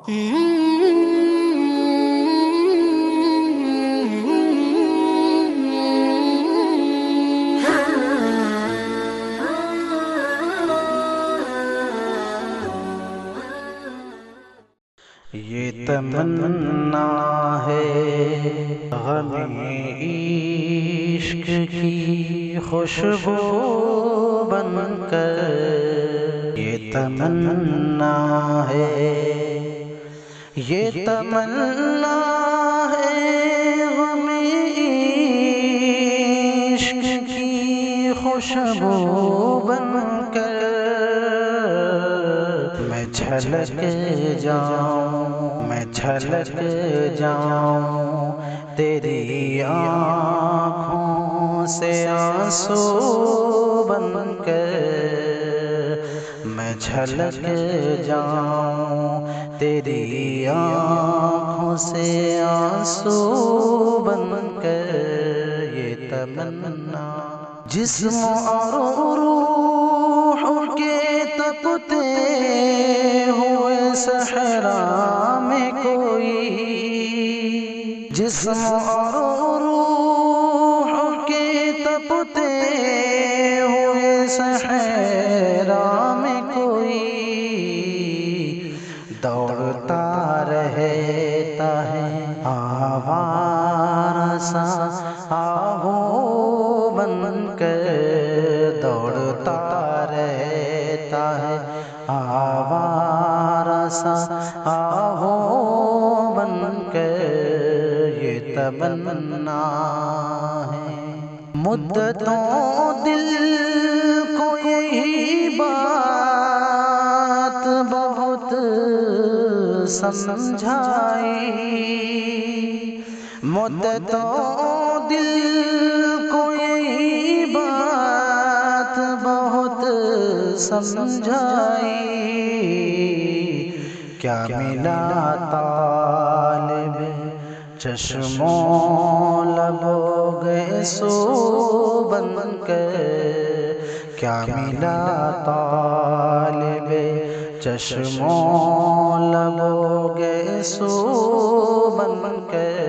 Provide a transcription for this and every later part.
ये तमन्ना है गमे इश्क की खुशबू बनकर, ये तमन्ना है, ये तमन्ना है गमे इश्क की खुशबू बनकर। मैं झलक जाऊं, मैं झलक जाऊं तेरी आँखों से आंसू बनकर। मैं झलक जाऊं तेरी आँखों से आंसू बनकर। ये तमन्ना जिस्म और रूह के तपते हुए सहरा में कोई, जिस्म और रूह के तपते हुए सहरा में कोई दौड़ता रहता है आवारा सा आहो बनकर। दौड़ता रहता है आवारा सा आहो बनकर। ये तमन्ना है मुद्दतों दिल को यही बात बहुत समझाई। मुद्दतों दिल को यही बात बहुत समझाई। क्या मिला तालिब चश्मों लबों गैसो बनकर। क्या मिला तालिब चश्मों लबों गैसो बनकर।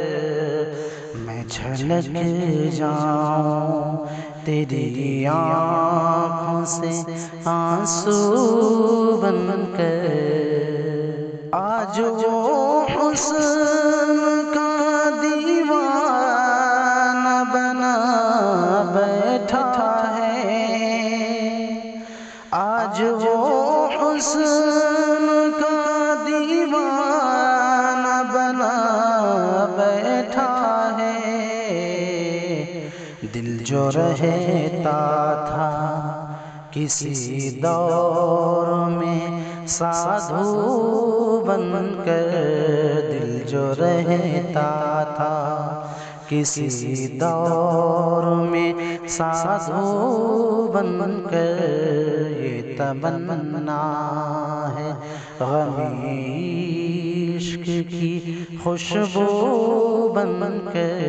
मैं झलक जाऊं तेरी आँखों से आंसू बनकर। आज वो हुस्न का दीवाना बना बैठा है। आज वो हुस्न का दीवाना बना बैठा है। दिल जो रहता था किसी दौर में साधु बनकर। दिल जो रहता था किसी दौर में साधु बनकर। ये तमन्ना है गमे इश्क की खुशबू बनकर।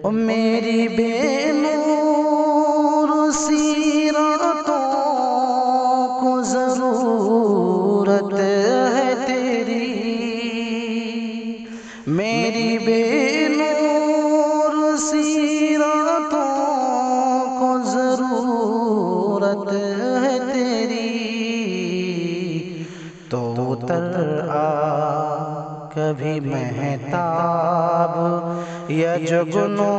ओ मेरी बेनूर सी रातों को जरूरत है तेरी। मेरी बेनूर सी रातों को जरूरत है तेरी। तो उतर आ कभी महताब या जुगनू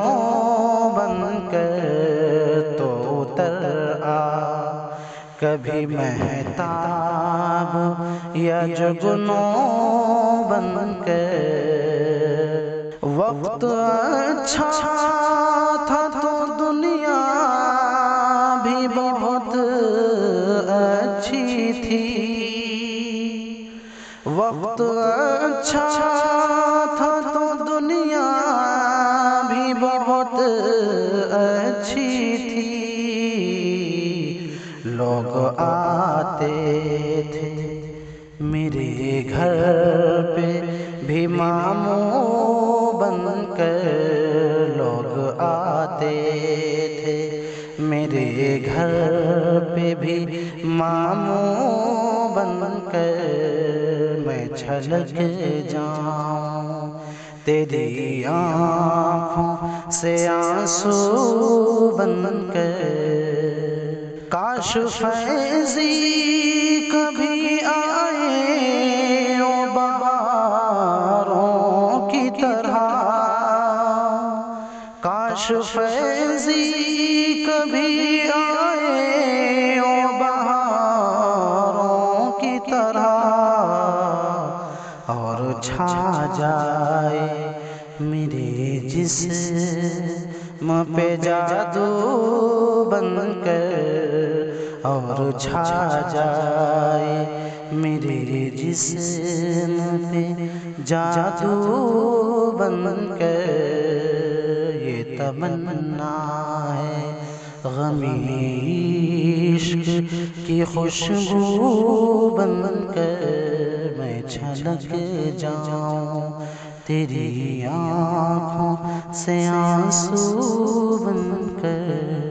बनकर। तो उतर आ कभी महताब या जुगनू बनकर। वक्त अच्छा था तो दुनिया भी बहुत अच्छी थी। वक्त अच्छा था तो दुनिया भी बहुत अच्छी थी। लोग आते थे मेरे घर पे भी मामू बनकर। लोग आते थे मेरे घर पे भी मामू बनकर। मैं छलक जाऊं, तेरी आँखों से आंसू बनकर। काश फैज़ी कभी आए ओ बहारों की तरह, काश फैज़ी कभी आए ओ बहारों की तरह, और छा जाए मेरे जिस्म पे जादू बनकर, और छा जाए मेरे जिस्म पे जादू बनकर। ये तमन्ना है ग़मे इश्क़ की खुशबू बनकर, मैं छलक जाऊं तेरी आँखों से आंसू बनकर।